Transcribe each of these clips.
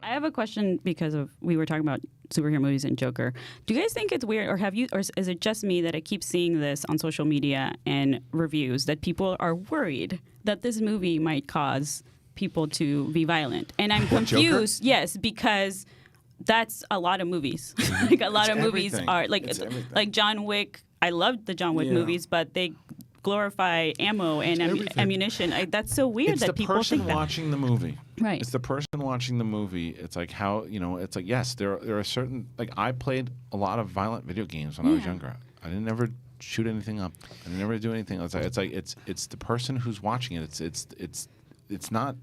I have a question because we were talking about superhero movies and Joker. Do you guys think it's weird, or is it just me that I keep seeing this on social media and reviews that people are worried that this movie might cause people to be violent? And I'm confused. Joker? Yes, because that's a lot of movies. Like a lot of movies everything. are like John Wick. I loved the John Wick movies, but they glorify ammo and ammunition. That's so weird It's that the people person think that. watching the movie. Right. It's the person watching the movie. It's like how, it's like, yes, there are certain, like I played a lot of violent video games when I was younger. I didn't ever shoot anything up. I didn't ever do anything. It's the person who's watching it. It's not.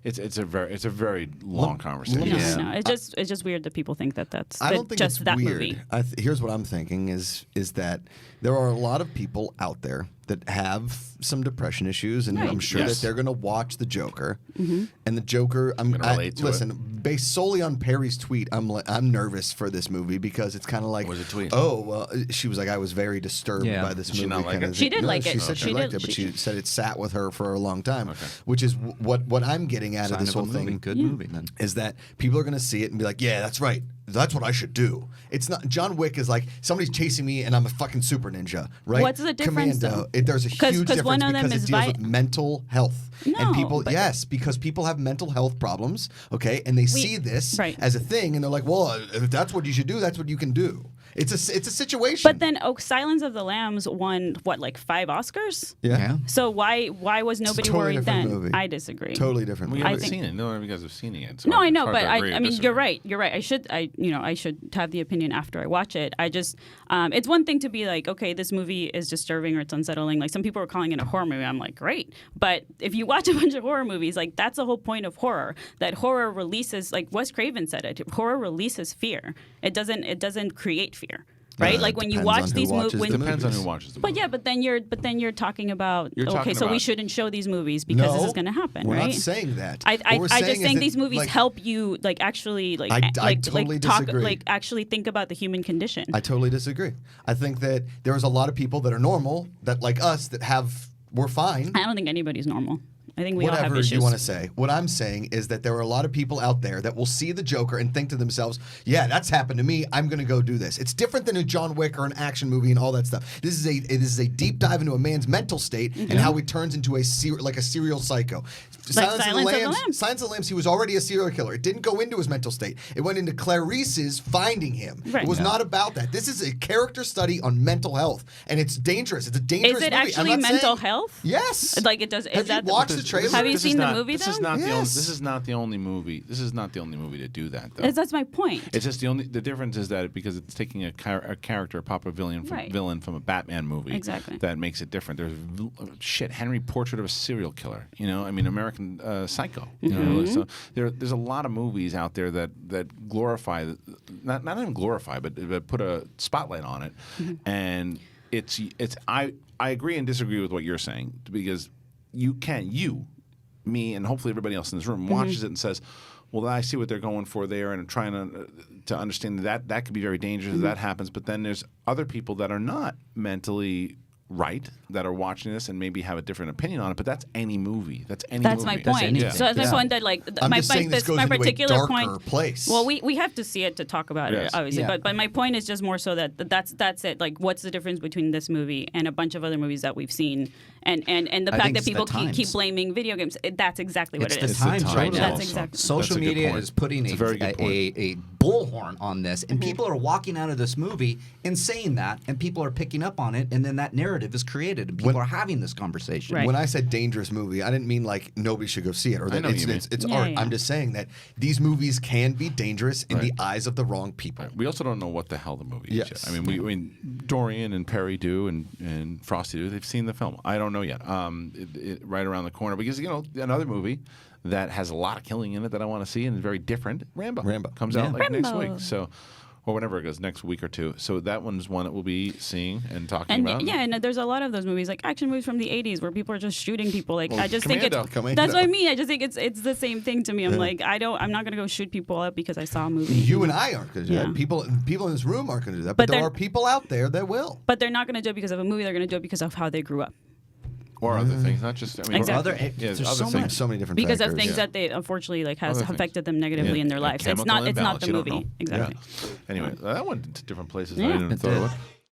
It's a very long conversation. No. It's just weird that people think that's I don't think just it's that weird. movie. Here's what I'm thinking is that there are a lot of people out there that have some depression issues, and Right. I'm sure Yes. that they're going to watch the Joker. And the Joker, relate to listen, based solely on Perry's tweet, I'm nervous for this movie because it's kind of like, What was the tweet? oh, well, she was like, I was very disturbed by this Did she movie. not like kinda it? She thing. did No, like she it. said she She liked did. it, but She- she said it sat with her for a long time, which is what I'm getting out of this whole thing. Good movie, then. Is that people are going to see it and be like, yeah, that's right. That's what I should do. It's not. John Wick is like somebody's chasing me and I'm a fucking super ninja, right? What's the difference, Commando. though? There's a huge 'Cause difference one of them because is it deals with mental health. No, and people, but- yes, because people have mental health problems, okay, and they see this right. as a thing, and they're like, well, if that's what you should do, that's what you can do. It's a situation. But then Silence of the Lambs won like 5 Oscars? yeah. So why was nobody totally worried different then? movie. I disagree. Totally different. We movie. haven't think- seen it. None of you guys have seen it yet. So No, I it's know, hard but to agree or I mean, disagree. you're right. You're right. I should have the opinion after I watch it. I just, it's one thing to be like, okay, this movie is disturbing or it's unsettling. Like some people are calling it a horror movie. I'm like, great. But if you watch a bunch of horror movies, like that's the whole point of horror. That horror releases, like Wes Craven said it. Horror releases fear. It doesn't create fear. Right, like when you depends watch on who these watches movies. the Depends on movies. who watches the But movie. yeah, but then you're talking about You're talking so we about- shouldn't show these movies because this is going to happen, We're right? not saying that. I What we're just saying is think that, these movies like, help you like actually like I totally talk disagree. like actually think about the human condition. I totally disagree. I think that there's a lot of people that are normal, that like us, we're fine. I don't think anybody's normal. I think we all have Whatever issues. you want to say. What I'm saying is that there are a lot of people out there that will see the Joker and think to themselves, yeah, that's happened to me. I'm going to go do this. It's different than a John Wick or an action movie and all that stuff. This is a deep dive into a man's mental state and how he turns into a serial psycho. Silence of the Lambs. Silence of the Lambs, he was already a serial killer. It didn't go into his mental state. It went into Clarice's finding him. Right. It was not about that. This is a character study on mental health, and it's dangerous. It's a dangerous Is it movie. I'm actually not mental saying- health? Yes. Like it does. Is Have that you watched the trailer? Have you This is seen the not- movie This though? is not Yes. this is not the only movie. This is not the only movie to do that though. That's my point. It's just the difference is that because it's taking a character, a popular villain from a Batman movie, Exactly. that makes it different. There's Henry Portrait of a Serial Killer. I mean American Psycho. So there's a lot of movies out there that glorify, not even glorify, but put a spotlight on it, and it's I agree and disagree with what you're saying because me, and hopefully everybody else in this room watches it and says, well, I see what they're going for there, and I'm trying to understand that could be very dangerous if that happens. But then there's other people that are not mentally right that are watching this and maybe have a different opinion on it. But that's any movie. That's any That's movie. my point. anything. So that's my Yeah. point that like I'm my just saying this goes my into a particular darker point. place. Well, we have to see it to talk about Yes. it, obviously. Yeah. But my point is just more so that's it. Like, what's the difference between this movie and a bunch of other movies that we've seen, and the I fact think that it's the people keep times. blaming video games? That's exactly what It's it the is. times right now. That's exactly. Social That's a good media point. is putting It's a very good point. a bullhorn on this, and people are walking out of this movie and saying that, and people are picking up on it, and then that narrative is created, and people are having this conversation. Right. When I said dangerous movie, I didn't mean like nobody should go see it or that know what it's, you mean. it's Yeah, art. yeah. I'm just saying that these movies can be dangerous in the eyes of the wrong people. We also don't know what the hell the movie Yes. is yet. I mean, Dorian and Perry do, and Frosty do. They've seen the film. I don't know yet. Right around the corner because another movie that has a lot of killing in it that I want to see and is very different. Rambo comes out like next Rambo. week. So. Or whenever it goes, next week or two. So that one's one that we'll be seeing and talking And about. yeah, and there's a lot of those movies, like action movies from the '80s, where people are just shooting people. Like I just think Commando. it's Commando. that's what I mean. I just think it's the same thing to me. I'm like I'm not gonna go shoot people up because I saw a movie. You and I aren't going to do Yeah. that. People in this room aren't going to do that. But But there they're- are people out there that will. But they're not gonna do it because of a movie. They're gonna do it because of how they grew up. or other things, not just. I mean, Exactly. Other, there's so things. much. So many different because factors. of things that they unfortunately like has Other things. affected them negatively Yeah. in their A lives. It's chemical not the imbalance, you don't movie. know. Exactly. Anyway, that went into different places. Yeah. I didn't It throw it did. away.